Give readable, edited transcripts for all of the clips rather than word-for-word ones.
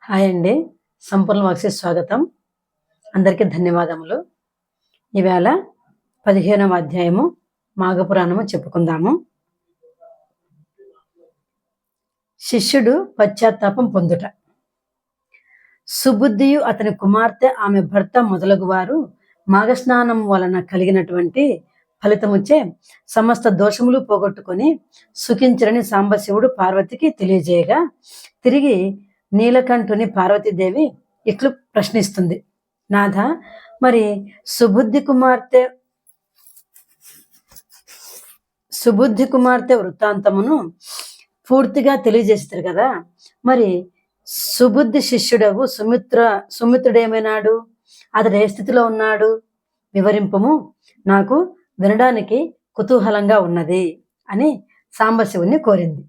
Hi అండి. సంపూర్ణ వాక్స్‌కి స్వాగతం. అందరికీ ధన్యవాదములు. ఈవేళ 15వ అధ్యాయము మాఘపురాణము చెప్పుకుందాము. శిష్యుడు పశ్చాత్తాపం పొందుట. సుబుద్ధియు అతని కుమార్తె ఆమె భర్త మొదలగు వారు మాఘస్నానం వలన కలిగినటువంటి ఫలితముచే సమస్త దోషములు పోగొట్టుకొని సుఖించరని సాంబశివుడు పార్వతికి తెలియజేయగా, తిరిగి నీలకంఠుని పార్వతీదేవి ఇట్లు ప్రశ్నిస్తుంది. నాథ, మరి సుబుద్ధి కుమార్తె వృత్తాంతమును పూర్తిగా తెలియజేస్తారు కదా. మరి సుబుద్ధి శిష్యుడవు సుమిత్రుడేమైనాడు? అతడు ఏ స్థితిలో ఉన్నాడు? వివరింపము, నాకు వినడానికి కుతూహలంగా ఉన్నది అని సాంబశివుని కోరింది.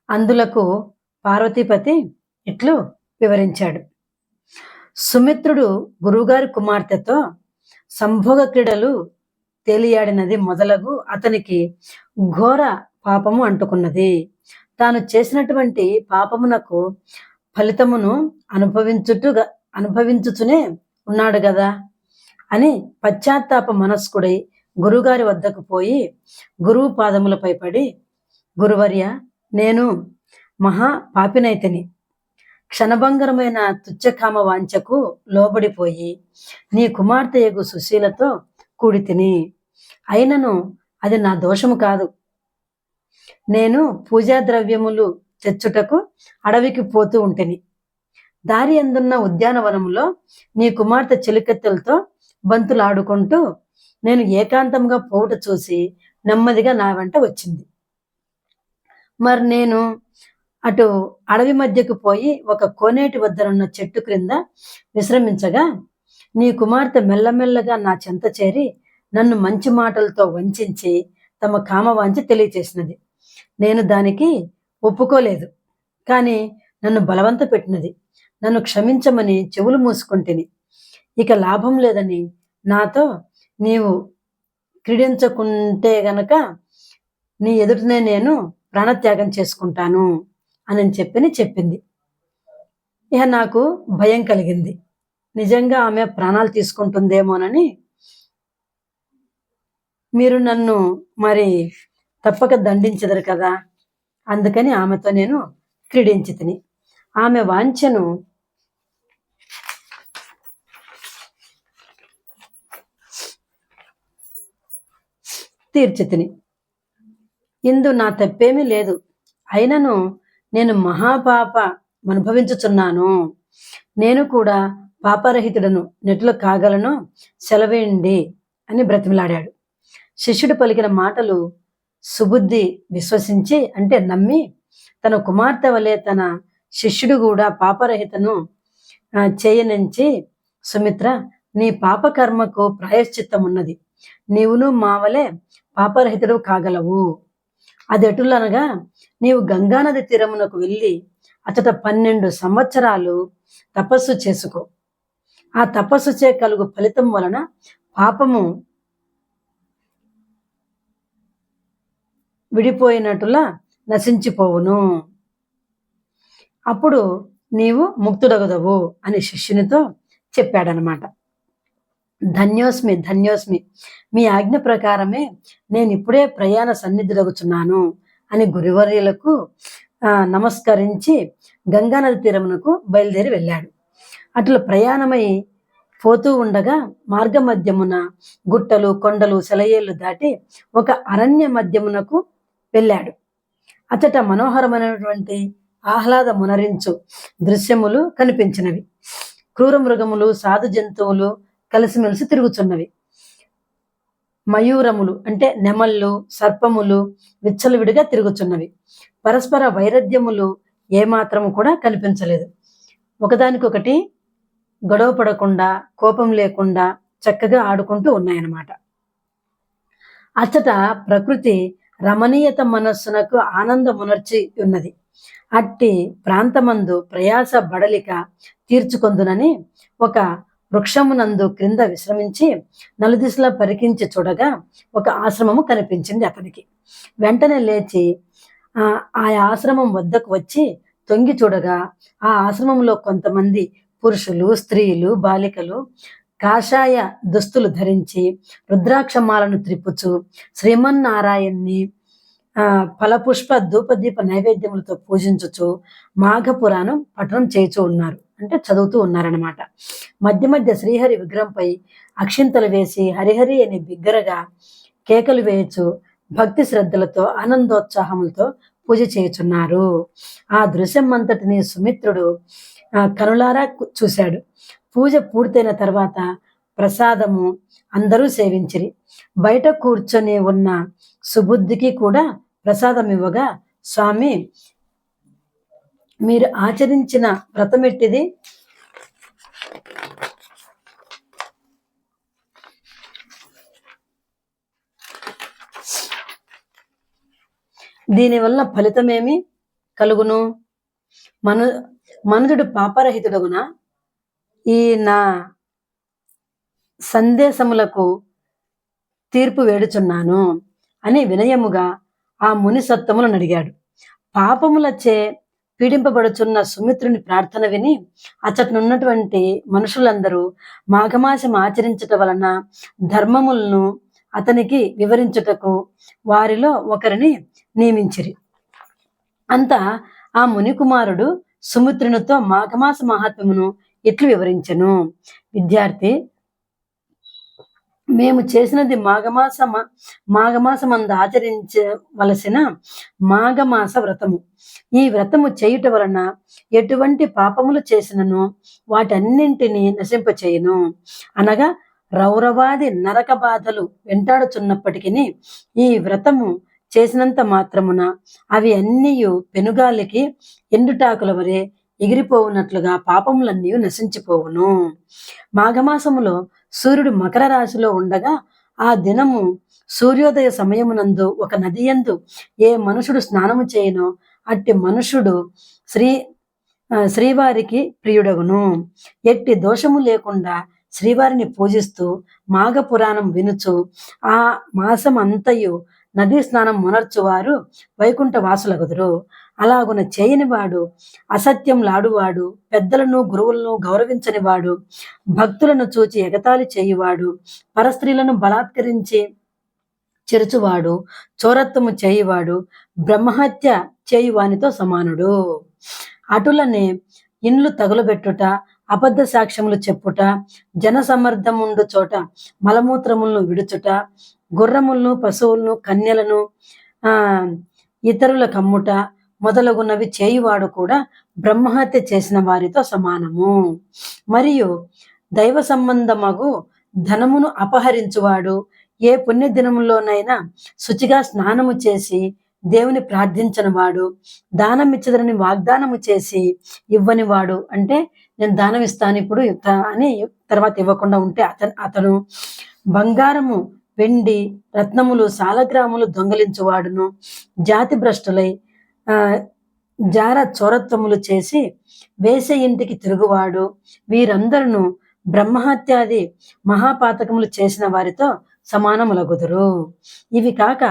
అందులకు పార్వతీపతి ఇట్లు వివరించాడు. సుమిత్రుడు గురువుగారి కుమార్తెతో సంభోగ క్రీడలు తేలియాడినది మొదలగు అతనికి ఘోర పాపము అంటుకున్నది. తాను చేసినటువంటి పాపమునకు ఫలితమును అనుభవించుచునే ఉన్నాడు గదా అని పశ్చాత్తాప మనస్కుడై గురువుగారి వద్దకు పోయి గురువు పాదములపై పడి, గురువర్య, నేను మహా పాపినైతిని. క్షణభంగరమైన తుచ్చకామ వాంఛకు లోబడిపోయి నీ కుమార్తెయగు సుశీలతో కూడి తిని. అయినను అది నా దోషము కాదు. నేను పూజా ద్రవ్యములు తెచ్చుటకు అడవికి పోతూ ఉంటిని. దారి అందున్న ఉద్యానవనములో నీ కుమార్తె చెలికత్తెలతో బంతులు ఆడుకుంటూ నేను ఏకాంతంగా పోవుట చూసి నెమ్మదిగా నా వెంట వచ్చింది. మరి నేను అటు అడవి మధ్యకు పోయి ఒక కోనేటి వద్దనున్న చెట్టు క్రింద విశ్రమించగా నీ కుమార్తె మెల్లమెల్లగా నా చెంత చేరి నన్ను మంచి మాటలతో వంచి తమ కామవాంఛ తెలియచేసినది. నేను దానికి ఒప్పుకోలేదు, కానీ నన్ను బలవంత పెట్టినది. నన్ను క్షమించమని చెవులు మూసుకుంటేని. ఇక లాభం లేదని నాతో నీవు క్రీడించకుంటే గనక నీ ఎదుటనే నేను ప్రాణత్యాగం చేసుకుంటాను అని చెప్పింది. ఇక నాకు భయం కలిగింది. నిజంగా ఆమె ప్రాణాలు తీసుకుంటుందేమోనని. మీరు నన్ను మరి తప్పక దండించదరు కదా, అందుకని ఆమెతో నేను క్రీడించి తిని ఆమె వాంఛను తీర్చి తిని. ఇందు నా తప్పేమీ లేదు. అయినను నేను మహాపాప అనుభవించుచున్నాను. నేను కూడా పాపరహితుడను, నెట్లు కాగలను, సెలవేయండి అని బ్రతిమలాడాడు. శిష్యుడు పలికిన మాటలు సుబుద్ధి విశ్వసించి, అంటే నమ్మి, తన కుమార్తె వలె తన శిష్యుడు కూడా పాపరహితను చేయనించి, సుమిత్ర, నీ పాపకర్మకు ప్రాయశ్చిత్తం ఉన్నది. నీవును మా వలె పాపరహితుడు కాగలవు. అది ఎటులనగా, నీవు గంగానది తీరమునకు వెళ్ళి అతట 12 సంవత్సరాలు తపస్సు చేసుకో. ఆ తపస్సు చే కలుగు ఫలితం వలన పాపము విడిపోయినట్టులా నశించిపోవును. అప్పుడు నీవు ముక్తుడగదవు అని శిష్యునితో చెప్పాడనమాట. ధన్యోస్మి ధన్యోస్మి, మీ ఆజ్ఞ ప్రకారమే నేను ఇప్పుడే ప్రయాణ సన్నిధులగుచున్నాను అని గురువర్యులకు నమస్కరించి గంగానది తీరమునకు బయలుదేరి వెళ్ళాడు. అట్లా ప్రయాణమై పోతూ ఉండగా మార్గ మధ్యమున గుట్టలు, కొండలు, సెలయేళ్లు దాటి ఒక అరణ్య మధ్యమునకు వెళ్ళాడు. అతట మనోహరమైనటువంటి ఆహ్లాద మునరించు దృశ్యములు కనిపించినవి. క్రూర మృగములు, సాధు జంతువులు కలిసిమెలిసి తిరుగుచున్నవి. మయూరములు అంటే నెమళ్ళు, సర్పములు విచ్చలవిడిగా తిరుగుచున్నవి. పరస్పర వైరుధ్యములు ఏమాత్రము కూడా కనిపించలేదు. ఒకదానికొకటి గొడవ పడకుండా, కోపం లేకుండా చక్కగా ఆడుకుంటూ ఉన్నాయన్నమాట. అచ్చట ప్రకృతి రమణీయత మనస్సునకు ఆనందమునర్చి ఉన్నది. అట్టి ప్రాంతమందు ప్రయాస బడలిక తీర్చుకొందునని ఒక వృక్షమునందు క్రింద విశ్రమించి నలుదిశలా పరికించి చూడగా ఒక ఆశ్రమము కనిపించింది అతనికి. వెంటనే లేచి ఆ ఆశ్రమం వద్దకు వచ్చి తొంగి చూడగా ఆ ఆశ్రమంలో కొంతమంది పురుషులు, స్త్రీలు, బాలికలు కాషాయ దుస్తులు ధరించి రుద్రాక్షమాలను త్రిప్పుచు శ్రీమన్నారాయణ్ణి ఫలపుష్ప ధూపదీప నైవేద్యములతో పూజించుచు మాఘపురాణం పఠనం చేయుచూ ఉన్నారు, అంటే చదువుతూ ఉన్నారనమాట. మధ్య మధ్య శ్రీహరి విగ్రహంపై అక్షింతలు వేసి హరిహరి అని బిగ్గరగా కేకలు వేయచు భక్తి శ్రద్ధలతో ఆనందోత్సాహములతో పూజ చేయుచున్నారు. ఆ దృశ్యం అంతటిని సుమిత్రుడు కనులారా చూశాడు. పూజ పూర్తయిన తర్వాత ప్రసాదము అందరూ సేవించిరి. బయట కూర్చొని ఉన్న సుబుద్ధికి కూడా ప్రసాదం ఇవ్వగా, స్వామి, మీరు ఆచరించిన వ్రతమెట్టిది? దీనివల్ల ఫలితమేమి కలుగును? మనుజుడు పాపరహితుడగున ఈ నా సందేశములకు తీర్పు వేడుచున్నాను అని వినయముగా ఆ ముని సత్తములను అడిగాడు. పాపములచే పీడింపబడుచున్న సుమిత్రుని ప్రార్థన విని అచ్చటనున్నటువంటి మనుషులందరూ మాఘమాసం ఆచరించటం వలన ధర్మములను అతనికి వివరించుటకు వారిలో ఒకరిని నియమించిరి. అంతా ఆ ముని కుమారుడు సుమిత్రునితో మాఘమాస మహాత్మ్యమును ఇట్లు వివరించెను. విద్యార్థి, మేము చేసినది మాఘమాసమందు ఆచరించవలసిన మాఘమాస వ్రతము. ఈ వ్రతము చేయుట వలన ఎటువంటి పాపములు చేసినను వాటన్నింటినీ నశింపచేయును. అనగా రౌరవాది నరక బాధలు వెంటాడుచున్నప్పటికీ ఈ వ్రతము చేసినంత మాత్రమున అవి అన్నీ పెనుగాలికి ఎండుటాకుల వరే ఎగిరిపోవునట్లుగా పాపములన్నీ నశించిపోవును. మాఘమాసములో సూర్యుడు మకర రాశిలో ఉండగా ఆ దినము సూర్యోదయ సమయమునందు ఒక నది యందు ఏ మనుషుడు స్నానము చేయనో అట్టి మనుషుడు శ్రీవారికి ప్రియుడగును. ఎట్టి దోషము లేకుండా శ్రీవారిని పూజిస్తూ మాఘ పురాణం వినుచు ఆ మాసం అంతయు నదీ స్నానం మొనర్చువారు వైకుంఠ వాసులగుదురు. అలాగున చేయని వాడు, అసత్యం లాడువాడు, పెద్దలను గురువులను గౌరవించని వాడు, భక్తులను చూచి ఎగతాళి చేయువాడు, పరస్త్రీలను బలాత్కరించి చెరుచువాడు, చోరత్వము చేయువాడు, బ్రహ్మహత్య చేయువానితో సమానుడు. అటులనే ఇండ్లు తగులబెట్టుట, అబద్ధ సాక్ష్యములు చెప్పుట, జన సమర్థముండు చోట మలమూత్రములను విడుచుట, గుర్రములను, పశువులను, కన్యలను ఇతరుల కమ్ముట మొదలగునవి చేయువాడు కూడా బ్రహ్మహత్య చేసిన వారితో సమానము. మరియు దైవ సంబంధమగు ధనమును అపహరించువాడు, ఏ పుణ్యదినములోనైనా శుచిగా స్నానము చేసి దేవుని ప్రార్థించని వాడు, దానం ఇచ్చదనని వాగ్దానము చేసి ఇవ్వని వాడు, అంటే నేను దానం ఇస్తాను ఇప్పుడు అని తర్వాత ఇవ్వకుండా ఉంటే అతను బంగారము, వెండి, రత్నములు, సాలగ్రాములు దొంగలించువాడును, జాతి భ్రష్టులై జార చోరత్వములు చేసి వేసే ఇంటికి తిరుగువాడు, వీరందరూ బ్రహ్మహత్యాది మహాపాతకములు చేసిన వారితో సమానములగుదురు. ఇవి కాక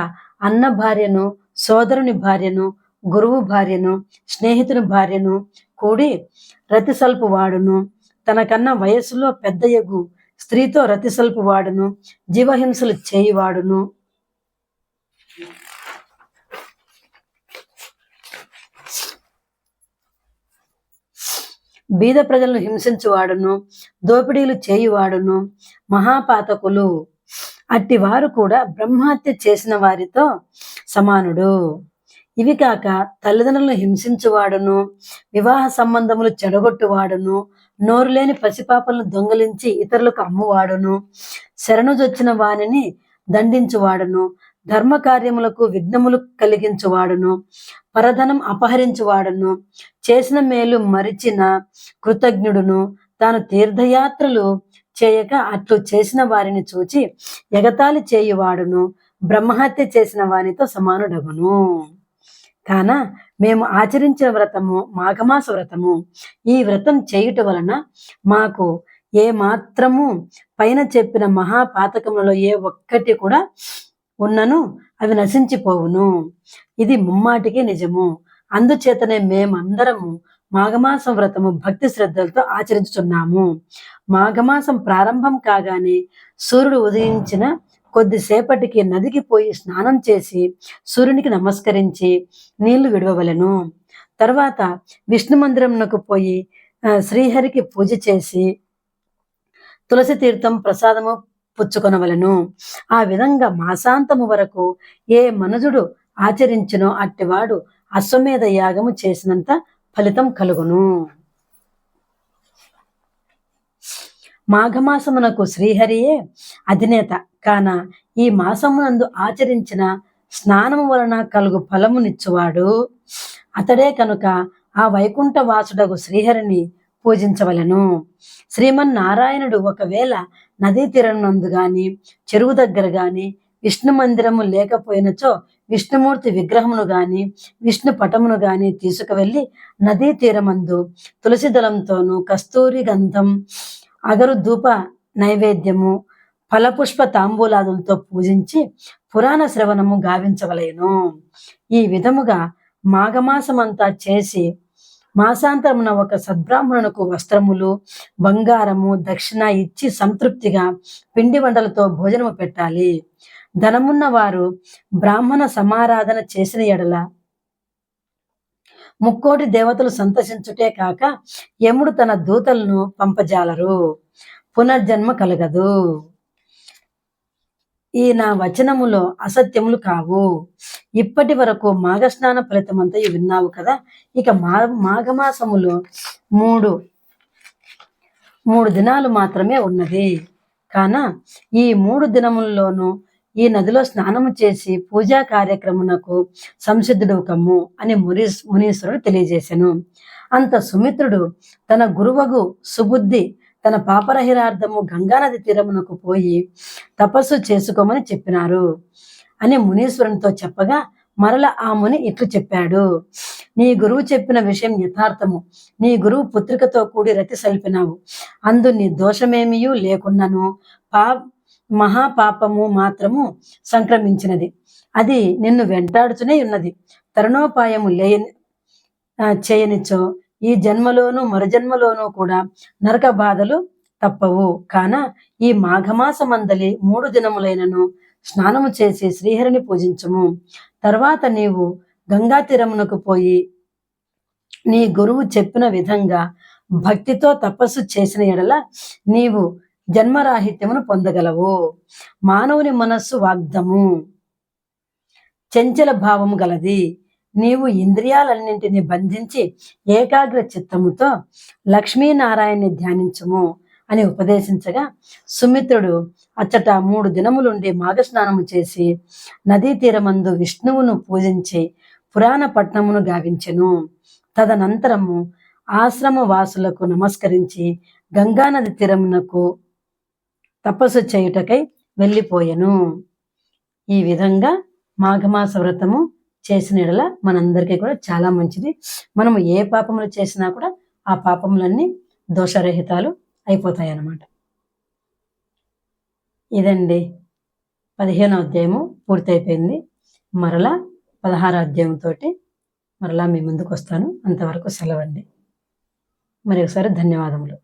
అన్న భార్యను, సోదరుని భార్యను, గురువు భార్యను, స్నేహితుని భార్యను కూడి రతిసల్పు వాడును, తనకన్నా వయస్సులో పెద్దయగు స్త్రీతో రతిసల్పు వాడును, జీవహింసలు చేయువాడును, బీద ప్రజలను హింసించువాడును, దోపిడీలు చేయువాడును మహాపాతకులు. అట్టి వారు కూడా బ్రహ్మహత్య చేసిన వారితో సమానుడు. ఇవి కాక తల్లిదండ్రులను హింసించువాడును, వివాహ సంబంధములు చెడగొట్టువాడును, నోరు లేని పసిపాపలను దొంగలించి ఇతరులకు అమ్మువాడును, శరణుజొచ్చిన వానిని దండించువాడును, ధర్మ కార్యములకు విఘ్నములు కలిగించువాడును, పరధనం అపహరించువాడును, చేసిన మేలు మరిచిన కృతజ్ఞుడును, తాను తీర్థయాత్రలు చేయక అట్లు చేసిన వారిని చూచి ఎగతాళి చేయువాడును బ్రహ్మహత్య చేసిన వానితో సమానుడగును. కాన మేము ఆచరించిన వ్రతము మాఘమాస వ్రతము. ఈ వ్రతం చేయుట వలన మాకు ఏ మాత్రము పైన చెప్పిన మహాపాతకములలో ఏ ఒక్కటి కూడా ఉన్నను అవి నశించిపోవును. ఇది ముమ్మాటికి నిజము. అందుచేతనే మేమందరము మాఘమాసం వ్రతము భక్తి శ్రద్ధలతో ఆచరించుచున్నాము. మాఘమాసం ప్రారంభం కాగానే సూర్యుడు ఉదయించిన కొద్దిసేపటికి నదికి పోయి స్నానం చేసి సూర్యునికి నమస్కరించి నీళ్లు విడవవలెను. తర్వాత విష్ణు మందిరంకు పోయి శ్రీహరికి పూజ చేసి తులసి తీర్థం ప్రసాదము పుచ్చుకొనవలను. ఆ విధంగా మాసాంతము వరకు ఏ మనుజుడు ఆచరించునో అట్టివాడు అశ్వమేధ యాగము చేసినంత ఫలితం కలుగును. మాఘమాసమునకు శ్రీహరియే అధినేత కాన ఈ మాసమునందు ఆచరించిన స్నానము వలన కలుగు ఫలమునిచ్చువాడు అతడే కనుక ఆ వైకుంఠ వాసుడగు శ్రీహరిని పూజించవలెను. శ్రీమన్నారాయణుడు ఒకవేళ నదీ తీరమునందు గాని చెరువు దగ్గర గాని విష్ణు మందిరము లేకపోయినచో విష్ణుమూర్తి విగ్రహమును గాని విష్ణు పటమును గాని తీసుకువెళ్ళి నదీ తీరమందు తులసి దళంతోనూ కస్తూరి గంధం అగరు ధూప నైవేద్యము ఫలపుష్ప తాంబూలాదులతో పూజించి పురాణ శ్రవణము గావించవలెను. ఈ విధముగా మాఘమాసమంతా చేసి మాసాంతరమున ఒక సద్బ్రాహ్మణునకు వస్త్రములు బంగారము దక్షిణ ఇచ్చి సంతృప్తిగా పిండి వంటలతో భోజనము పెట్టాలి. ధనమున్న వారు బ్రాహ్మణ సమారాధన చేసిన ఎడల ముక్కోటి దేవతలు సంతసించుటే కాక యముడు తన దూతలను పంపజాలరు, పునర్జన్మ కలగదు. ఈ నా వచనములో అసత్యములు కావు. ఇప్పటి వరకు మాఘస్నాన ఫలితమంతా విన్నావు కదా. ఇక మాఘమాసములో మూడు దినాలు మాత్రమే ఉన్నది కాన ఈ 3 దినముల్లోనూ ఈ నదిలో స్నానము చేసి పూజా కార్యక్రమునకు సంసిద్ధుడు కమ్ము అని మునీశ్వరుడు తెలియజేశాను. అంత సుమిత్రుడు తన గురువగు సుబుద్ధి తన పాపరహిరార్థము గంగానది తీరమునకు పోయి తపస్సు చేసుకోమని చెప్పినారు అని మునీశ్వరునితో చెప్పగా మరల ఆ ముని ఇట్లు చెప్పాడు. నీ గురువు చెప్పిన విషయం యథార్థము. నీ గురువు పుత్రికతో కూడి రతి సల్పినావు. అందు నీ దోషమేమియూ లేకున్నను మహాపాపము మాత్రము సంక్రమించినది. అది నిన్ను వెంటాడుతూనే ఉన్నది. తరుణోపాయము చేయనిచో ఈ జన్మలోనూ మరుజన్మలోనూ కూడా నరక బాధలు తప్పవు. కాన ఈ మాఘమాసమందలి 3 దినములైనను స్నానము చేసి శ్రీహరిని పూజించుము. తర్వాత నీవు గంగా తీరమునకు పోయి నీ గురువు చెప్పిన విధంగా భక్తితో తపస్సు చేసిన ఎడల నీవు జన్మరాహిత్యమును పొందగలవు. మానవుని మనస్సు వాగ్దము, చంచల భావము గలది. నీవు ఇంద్రియాలన్నింటినీ బంధించి ఏకాగ్ర చిత్తముతో లక్ష్మీనారాయణ్ణి ధ్యానించుము అని ఉపదేశించగా సుమిత్రుడు అచ్చట 3 దినములుండి మాఘస్నానము చేసి నదీ తీరమందు విష్ణువును పూజించి పురాణ పట్నమును గావించెను. తదనంతరము ఆశ్రమ వాసులకు నమస్కరించి గంగానది తీరమునకు తపస్సు చేయుటకై వెళ్ళిపోయెను. ఈ విధంగా మాఘమాస వ్రతము చేసిన ఎడల మనందరికీ కూడా చాలా మంచిది. మనము ఏ పాపములు చేసినా కూడా ఆ పాపములన్నీ దోషరహితాలు అయిపోతాయి అన్నమాట. ఇదండి 15వ అధ్యాయము పూర్తయిపోయింది. మరలా 16వ అధ్యాయంతో మరలా మీ ముందుకు వస్తాను. అంతవరకు సెలవండి. మరి ఒకసారి ధన్యవాదములు.